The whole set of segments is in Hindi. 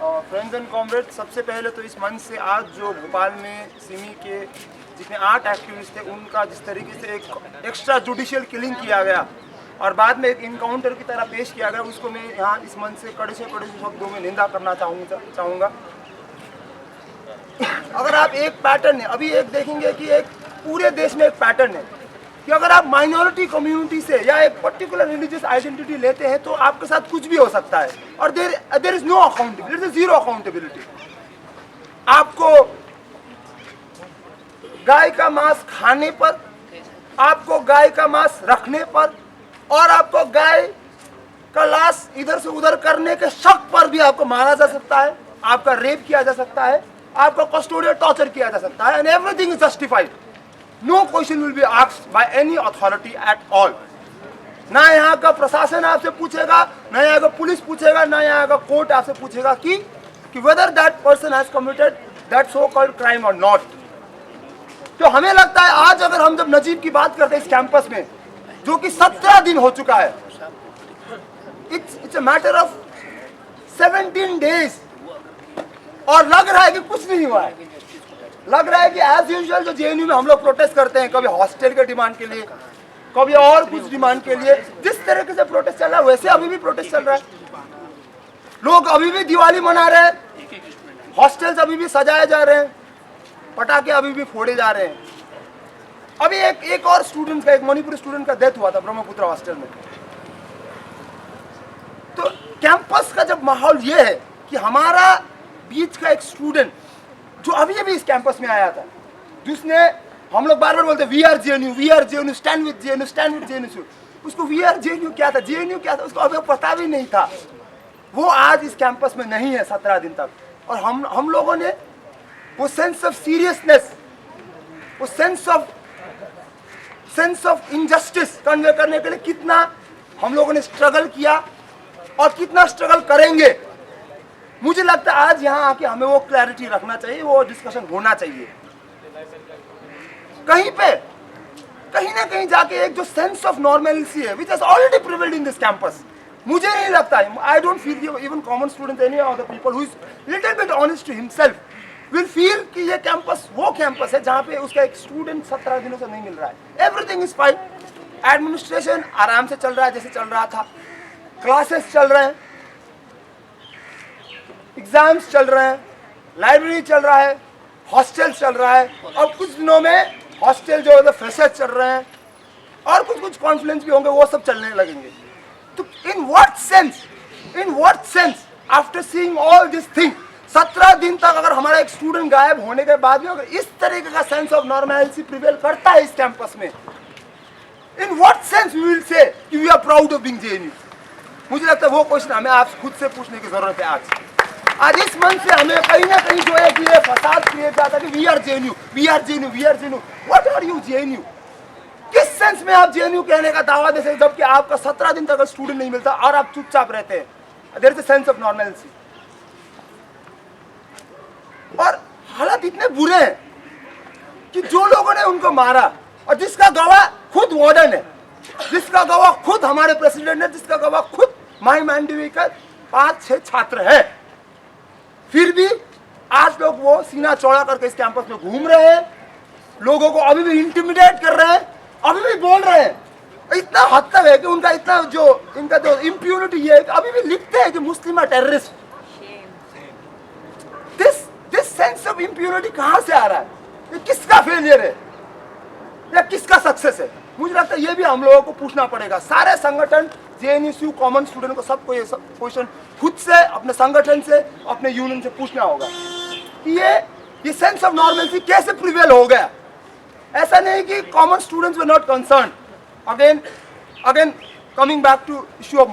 फ्रेंड्स एंड कॉमरेड, सबसे पहले तो इस मंच से आज जो भोपाल में सिमी के जितने 8 एक्टिविस्ट थे उनका जिस तरीके से एक एक्स्ट्रा जुडिशियल किलिंग किया गया और बाद में एक इनकाउंटर की तरह पेश किया गया, उसको मैं यहाँ इस मंच से कड़े से शब्दों में निंदा करना चाहूँगा। अगर आप एक पैटर्न है, अभी एक देखेंगे कि एक पूरे देश में एक पैटर्न है कि अगर आप माइनॉरिटी कम्युनिटी से या एक पर्टिकुलर रिलीजियस आइडेंटिटी लेते हैं तो आपके साथ कुछ भी हो सकता है और there is no accountability, there is zero accountability. आपको गाय का मांस खाने पर, आपको गाय का मांस रखने पर और आपको गाय का लाश इधर से उधर करने के शक पर भी आपको मारा जा सकता है, आपका रेप किया जा सकता है, आपका कस्टोडियल टॉर्चर किया जा सकता है, and everything is justified. No question will be asked by any authority at all. ना यहाँ का प्रशासन आपसे पूछेगा, ना यहाँ का पुलिस पूछेगा, ना यहाँ का कोर्ट आपसे पूछेगा कि whether that person has committed that so called crime और नॉट। तो हमें लगता है आज अगर हम जब नजीब की बात करते हैं इस कैंपस में, जो कि 17 दिन हो चुका है, it's a matter of 17 days, और लग रहा है कि कुछ नहीं हुआ है। लग रहा है कि एज यूजुअल जो जेएनयू में हम लोग प्रोटेस्ट करते हैं, कभी हॉस्टल के डिमांड के लिए, कभी और कुछ डिमांड के लिए, जिस तरीके से प्रोटेस्ट चल रहा है वैसे अभी भी प्रोटेस्ट चल रहा है। लोग अभी भी दिवाली मना रहे हैं, हॉस्टल्स अभी भी सजाए जा रहे हैं, पटाखे अभी भी फोड़े जा रहे हैं। अभी एक और स्टूडेंट का, एक मणिपुरी स्टूडेंट का डेथ हुआ था ब्रह्मपुत्र हॉस्टल में। तो कैंपस का जब माहौल ये है कि हमारा बीच का एक स्टूडेंट जो अभी इस कैंपस में आया था, जिसने, हम लोग बार बार बोलते we are JNU, stand with JNU, उसको वी आर जेएनयू क्या था, जेएनयू क्या था, उसको अभी पता भी नहीं था। वो आज इस कैंपस में नहीं है 17 दिन तक, और हम लोगों ने वो सेंस ऑफ सीरियसनेस, वो सेंस ऑफ इनजस्टिस कन्वे करने के लिए कितना हम लोगों ने स्ट्रगल किया और कितना स्ट्रगल करेंगे। मुझे लगता है आज यहाँ आके हमें वो क्लैरिटी रखना चाहिए, वो डिस्कशन होना चाहिए। कहीं ना कहीं जाके एक जो सेंस ऑफ नॉर्मलिटी है which has already prevailed in this campus, मुझे नहीं लगता है, I don't feel even common students, any of the people who is little bit honest to himself will feel कि ये कैंपस वो कैंपस है जहाँ पे उसका एक स्टूडेंट 17 दिनों से नहीं मिल रहा है। एवरीथिंग इज फाइन, एडमिनिस्ट्रेशन आराम से चल रहा है जैसे चल रहा था, क्लासेस चल रहे हैं, एग्जाम्स चल रहे हैं, लाइब्रेरी चल रहा है, हॉस्टल चल रहा है, और कुछ दिनों में हॉस्टल जो है फ्रेशर चल रहे हैं और कुछ कॉन्फ्रेंस भी होंगे, वो सब चलने लगेंगे। तो इन what sense after seeing all this thing, 17 दिन तक अगर हमारा एक स्टूडेंट गायब होने के बाद भी अगर इस तरीके का सेंस ऑफ नॉर्मलिटी प्रिवेल करता है इस कैंपस में, in what sense we will say कि we are proud of being JNU. मुझे लगता है वो क्वेश्चन हमें आप खुद से पूछने की जरूरत है। आज इस मंच से हमें कहीं ना कहीं जो है कि ये फसाद क्रिएट जाता है कि we are JNU, what are you JNU? किस सेंस में आप जेएनयू कहने का दावा दे सकते जबकि आपका 17 दिन तक स्टूडेंट नहीं मिलता और आप चुपचाप रहते हैं? There is a sense of normality. और हालात इतने बुरे हैं कि जो लोगों ने उनको मारा और जिसका गवाह खुद वार्डन है, जिसका गवाह खुद हमारे प्रेसिडेंट है, जिसका गवाह खुद माही मांडवी का 5-6 छात्र हैं, फिर भी आज लोग वो सीना चौड़ा करके इस कैंपस में घूम रहे हैं, लोगों को अभी भी इंटिमिडेट कर रहे हैं, अभी भी बोल रहे हैं। इतना हद तक है कि इनका जो इम्प्यूनिटी है, अभी भी लिखते हैं कि Muslim are terrorist. This sense of impunity कहां से आ रहा है? ये किसका फेलियर है या किसका सक्सेस है? मुझे लगता है ये भी हम लोगों को पूछना पड़ेगा। सारे संगठन, जेएनयू, कॉमन स्टूडेंट को सबको ये सब क्वेश्चन खुद से, अपने संगठन से, अपने यूनियन से पूछना होगा कि ये सेंस ऑफ नॉर्मलिटी कैसे प्रिवेल हो गया। ऐसा नहीं कि common students were not concern. Again coming back to issue of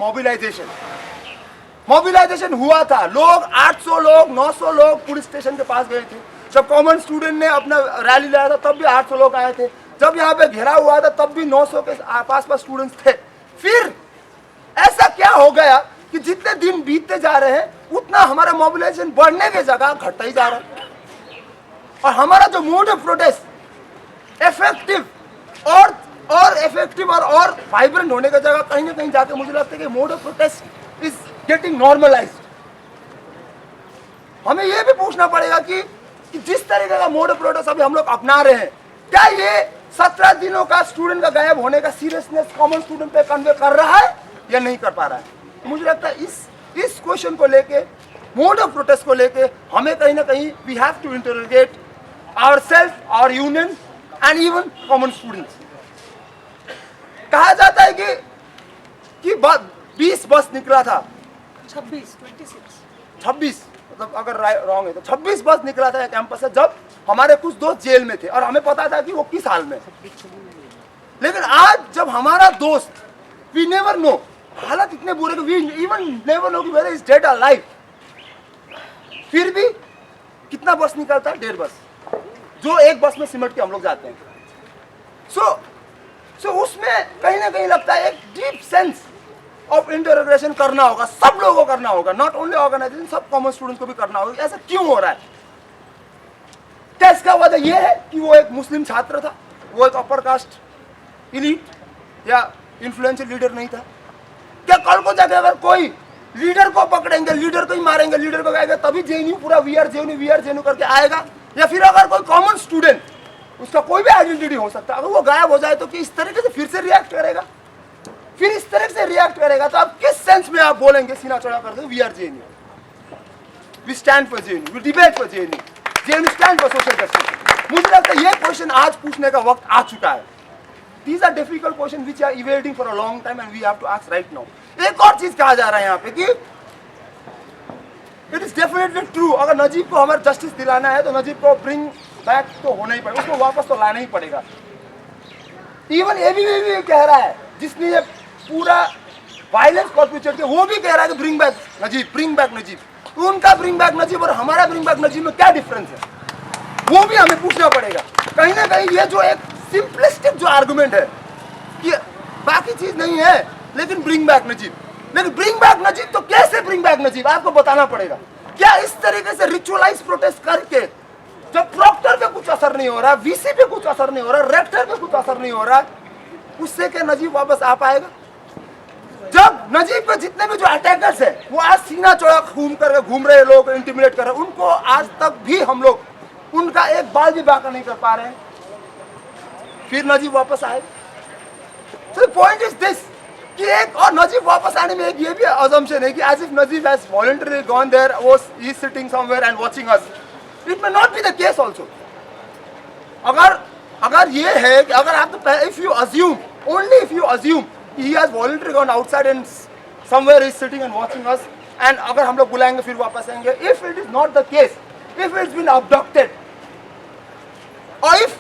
mobilization हुआ था, लोग 800 लोग 900 लोग पुलिस स्टेशन के पास गए थे। जब कॉमन स्टूडेंट ने अपना रैली लाया था तब भी 800 लोग आए थे। जब यहाँ पे घेरा हुआ था तब भी 900 के पास स्टूडेंट्स थे। फिर ऐसा क्या हो गया कि जितने दिन बीतते जा रहे हैं उतना हमारा मोबिलाइजेशन बढ़ने की जगह घटता ही जा रहा है, और हमारा जो मोड ऑफ प्रोटेस्ट इफेक्टिव और वाइब्रेंट होने की जगह कहीं ना कहीं जाके मुझे लगता है कि mode of protest is getting normalized. हमें ये भी पूछना पड़ेगा कि जिस तरीके का मोड ऑफ प्रोटेस्ट अभी हम लोग अपना रहे हैं, क्या ये 17 दिनों का स्टूडेंट का गायब होने का सीरियसनेस कॉमन स्टूडेंट पे कन्वे कर रहा है या नहीं कर पा रहा है? तो मुझे लगता है इस क्वेश्चन को लेके, मोड ऑफ प्रोटेस्ट को लेके हमें कहीं ना कहीं we have to interrogate ourself, our union and even common students. कहा जाता है कि 20 बस निकला था, 26 मतलब अगर रॉन्ग है तो 26 बस निकला था कैंपस से जब हमारे कुछ दोस्त जेल में थे और हमें पता था कि वो किस हाल में। लेकिन आज जब हमारा दोस्त, वी नेवर नो, हालत इतने बुरे कि वी इवन नेवर नो कि वेदर इज डेड और लाइव, फिर भी कितना बस निकलता है? 1.5 बस, जो एक बस में सिमट के हम लोग जाते हैं। सो उसमें कहीं ना कहीं लगता है एक डीप सेंस ऑफ इंटरोगेशन करना होगा, सब लोगों को करना होगा, नॉट ओनली ऑर्गेनाइजेशन, सब कॉमन स्टूडेंट्स को भी करना होगा। ऐसा क्यों हो रहा है? क्या इसका वजह यह है कि वो एक मुस्लिम छात्र था, वो एक अपर कास्ट इलीट या इन्फ्लुएंशियल लीडर नहीं था? क्या कल को जाकर अगर कोई लीडर को पकड़ेंगे, लीडर को ही मारेंगे, लीडर को कहेंगे तभी जेएनयू पूरा वी आर जेएनयू करके आएगा? या फिर अगर कोई कॉमन स्टूडेंट, उसका कोई भी आइडेंटिटी हो सकता है, अगर वो गायब हो जाए तो कि इस तरीके से फिर से रिएक्ट करेगा, फिर इस तरह से रिएक्ट करेगा, तो आप किस सेंस में आप बोलेंगे सीना चौड़ा कर दो we are JNU, we stand for JNU, we debate for JNU, JNU stand for social justice? मुझे लगता है ये क्वेश्चन आज पूछने का वक्त आ चुका है। These are difficult questions which are evading for a long time and we have to ask right now. एक और चीज कहा जा रहा है यहाँ पे कि it is definitely true, अगर नजीब को हमारा जस्टिस दिलाना है तो नजीब को ब्रिंग बैक तो होना ही पड़ेगा, उसको वापस तो लाना ही पड़ेगा। इवन एबीवी भी कह रहा है, जिसने ये पूरा वायलेंस परपेट्रेट किया, वो भी कह रहा है कि bring back Najeeb, bring back Najeeb. तो उनका ब्रिंग बैक नजीब और हमारा ब्रिंग बैक नजीब में क्या डिफरेंस है, वो भी हमें पूछना पड़ेगा। कहीं ना कहीं ये जो एक सिंपलिस्टिक जो आर्गुमेंट है कि बाकी चीज नहीं है लेकिन ब्रिंग बैक नजीब, लेकिन ब्रिंग बैक नजीब तो कैसे ब्रिंग बैक नजीब, आपको बताना पड़ेगा। क्या इस तरीके से रिचुअलाइज प्रोटेस्ट करके जब प्रॉक्टर पे कुछ असर नहीं हो रहा, वीसी पे कुछ असर नहीं हो रहा, रेक्टर पे कुछ असर नहीं हो रहा, उससे क्या नजीब वापस आ पाएगा? जब नजीब पे जितने भी जो अटैकर्स है वो आज सीना चौड़ा घूम रहे लोग, इंटिमिडेट कर रहे, उनको आज तक भी हम लोग उनका एक बाल भी बांका नहीं कर पा रहे हैं, फिर नजीब वापस आए। So the point is this, कि एक और नजीब वापस आने में एक ये भी assumption है कि as if Najib has voluntarily gone there, was he is sitting somewhere and watching us. It may not be the case also. अगर ये है कि अगर आप तो if you assume, only if you assume he has voluntarily gone outside and somewhere he is sitting and watching us, and अगर हम लोग बुलाएंगे फिर वापस आएंगे, if it is not the case, if it's been abducted, or if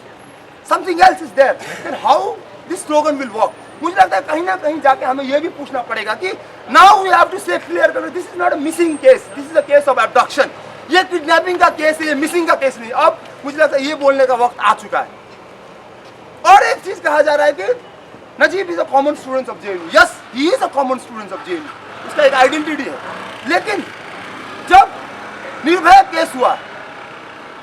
something else is there, then how this slogan will work? मुझे लगता है कहीं ना कहीं जाके हमें ये भी पूछना पड़ेगा कि now we have to say clear that this is not a missing case, this is a case of abduction. ये किडनैपिंग का केस है, ये मिसिंग का केस नहीं। अब मुझे लगता है ये बोलने का वक्त आ चुका है। और एक चीज कहा जा रहा है कि Najeeb is a common student of JNU. Yes, he is a common student of JNU, उसका एक आइडेंटिटी है। लेकिन जब निर्भया केस हुआ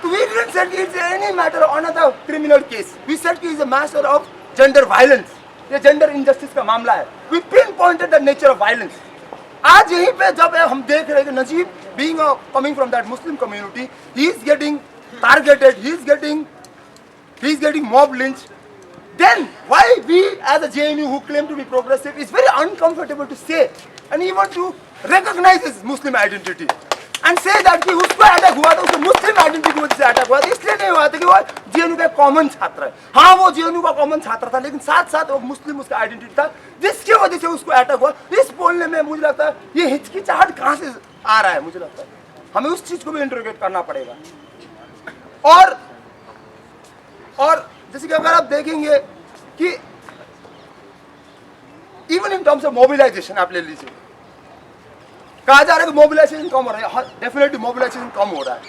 तो we didn't say it's any matter of another criminal case. We said it's a matter of gender violence. ये gender injustice का मामला है। We pinpointed the nature of violence. आज यहीं पे जब हम देख रहे हैं कि Najeeb being coming from that Muslim community, he is getting targeted, he is getting mob lynched. Then why we as a JNU who claim to be progressive is very uncomfortable to say and even to recognize his Muslim identity. And say that कि उसको अटैक हुआ था, उसको मुस्लिम आइडेंटिटी की वजह से अटैक हुआ था, इसलिए नहीं हुआ था कि वो जेएनयू का कॉमन छात्र है। हाँ, वो जेएनयू का कॉमन छात्र था, लेकिन साथ साथ वो मुस्लिम उसका आइडेंटिटी था, जिसकी वजह से उसको अटैक हुआ। इस बोलने में मुझे लगता है ये हिचकिचाहट कहाँ से आ रहा है, मुझे लगता है हमें उस चीज को भी इंटरोगेट करना पड़ेगा। और जैसे कि अगर आप देखेंगे कि even in terms of mobilization आप ले लीजिए, कहा जा रहा है कि मोबिलाइजेशन कम हो रहा है, डेफिनेटली मोबिलाइजेशन कम हो रहा है,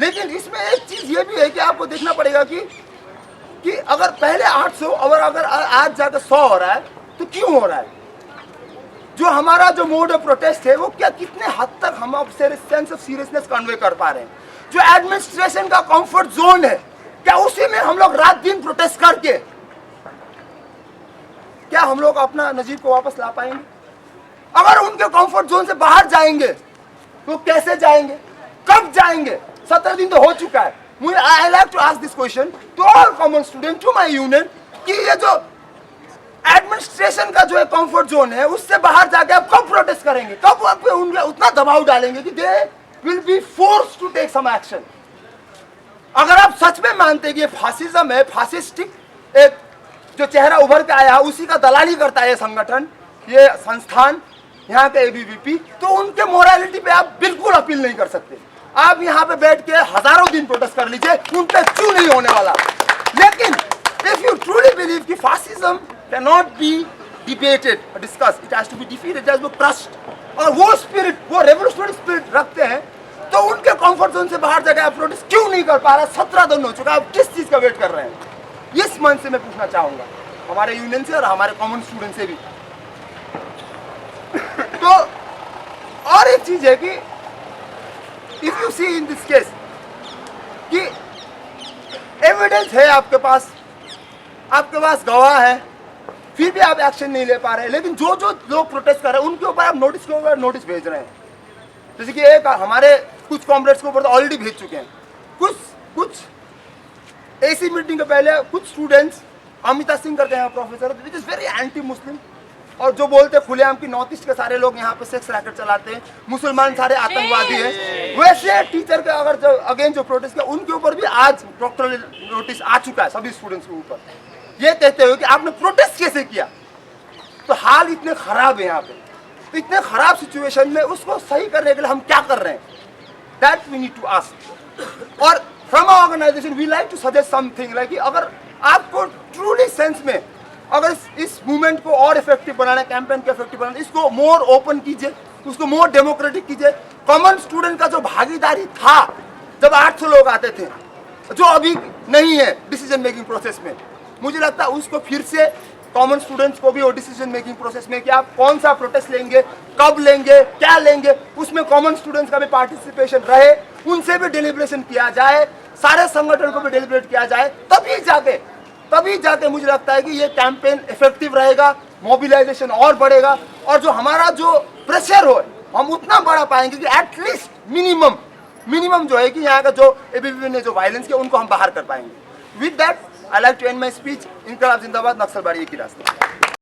लेकिन इसमें एक चीज ये भी है कि आपको देखना पड़ेगा कि अगर पहले 800 और अगर आज जाकर 100 हो रहा है तो क्यों हो रहा है? जो हमारा जो मोड ऑफ प्रोटेस्ट है वो क्या कितने हद तक हम सेंस ऑफ सीरियसनेस कन्वे कर पा रहे हैं? जो एडमिनिस्ट्रेशन का कंफर्ट जोन है, क्या उसी में हम लोग रात दिन प्रोटेस्ट करके क्या हम लोग अपना नजीब को वापस ला पाएंगे? अगर उनके कंफर्ट जोन से बाहर जाएंगे तो कैसे जाएंगे? कब जाएंगे? 17 दिन तो हो चुका है। मुझे I like to ask this question to all common student, to my union, कि ये जो एडमिनिस्ट्रेशन का जो है कंफर्ट जोन है, उससे बाहर जाके आप कब प्रोटेस्ट करेंगे? कब आप पे उनके उतना दबाव डालेंगे कि they will be forced to take some action? अगर आप सच में मानते हैं कि ये फासिज्म है, फासिस्टिक एक जो चेहरा उभर के आया उसी का दलाली करता है ये संगठन, ये संस्थान, यहाँ के एबीवीपी, तो उनके मोरालिटी पे आप बिल्कुल अपील नहीं कर सकते। आप यहाँ पे बैठ के हजारों दिन प्रोटेस्ट कर लीजिए, उन पे क्यों नहीं होने वाला। लेकिन इफ यू ट्रूली बिलीव कि fascism can not be debated और discuss, it has to be defeated, it has to be crushed, और वो स्पिरिट, वो रेवोल्यूशनरी स्पिरिट रखते हैं, तो उनके कंफर्ट जोन से बाहर जाकर आप प्रोटेस्ट क्यों नहीं कर पा रहे? 17 दिन हो चुका, आप किस चीज का वेट कर रहे हैं? इस मन से मैं पूछना चाहूंगा हमारे यूनियन से और हमारे कॉमन स्टूडेंट से भी। तो और एक चीज है कि if you see in this case कि एविडेंस है आपके पास गवाह है, फिर भी आप एक्शन नहीं ले पा रहे। लेकिन जो जो लोग प्रोटेस्ट कर रहे हैं उनके ऊपर आप नोटिस के ऊपर नोटिस भेज रहे हैं। जैसे कि एक हमारे कुछ कॉमरेड्स के ऊपर तो ऑलरेडी भेज चुके हैं। कुछ ऐसी मीटिंग के पहले कुछ स्टूडेंट्स अमिता सिंह करते हैं professor, which is very anti Muslim, और जो बोलते हैं खुलेआम की नॉर्थ ईस्ट के सारे लोग यहाँ पे सेक्स रैकेट चलाते हैं, मुसलमान सारे आतंकवादी हैं। वैसे टीचर के अगर जो अगेन जो प्रोटेस्ट किया उनके ऊपर भी आज डॉक्टरल नोटिस आ चुका है सभी स्टूडेंट्स के ऊपर, ये कहते हुए कि आपने प्रोटेस्ट कैसे किया। तो हाल इतने खराब है यहाँ पे, तो इतने खराब सिचुएशन में उसको सही करने के लिए हम क्या कर रहे हैं? That we need to ask. और from our organization we like to suggest something like, अगर आपको ट्रूली सेंस में अगर इस मूवमेंट को और इफेक्टिव बनाना, कैंपेन को इफेक्टिव बनाना, इसको मोर ओपन कीजिए, उसको मोर डेमोक्रेटिक कीजिए। कॉमन स्टूडेंट का जो भागीदारी था जब 800 लोग आते थे, जो अभी नहीं है डिसीजन मेकिंग प्रोसेस में, मुझे लगता है उसको फिर से कॉमन स्टूडेंट्स को भी वो डिसीजन मेकिंग प्रोसेस में कि आप कौन सा प्रोटेस्ट लेंगे, कब लेंगे, क्या लेंगे, उसमें कॉमन स्टूडेंट्स का भी पार्टिसिपेशन रहे, उनसे भी डिलिब्रेशन किया जाए, सारे संगठन को भी डिलिब्रेट किया जाए, तभी जाके मुझे लगता है कि ये कैंपेन इफेक्टिव रहेगा, मोबिलाइजेशन और बढ़ेगा, और जो हमारा जो प्रेशर हो हम उतना बढ़ा पाएंगे कि एटलीस्ट मिनिमम जो है कि यहाँ का जो एबीवीपी ने जो वायलेंस किया उनको हम बाहर कर पाएंगे। With that I like to end my speech. इनकलाब जिंदाबाद, नक्सलबाड़ी एक ही रास्ता।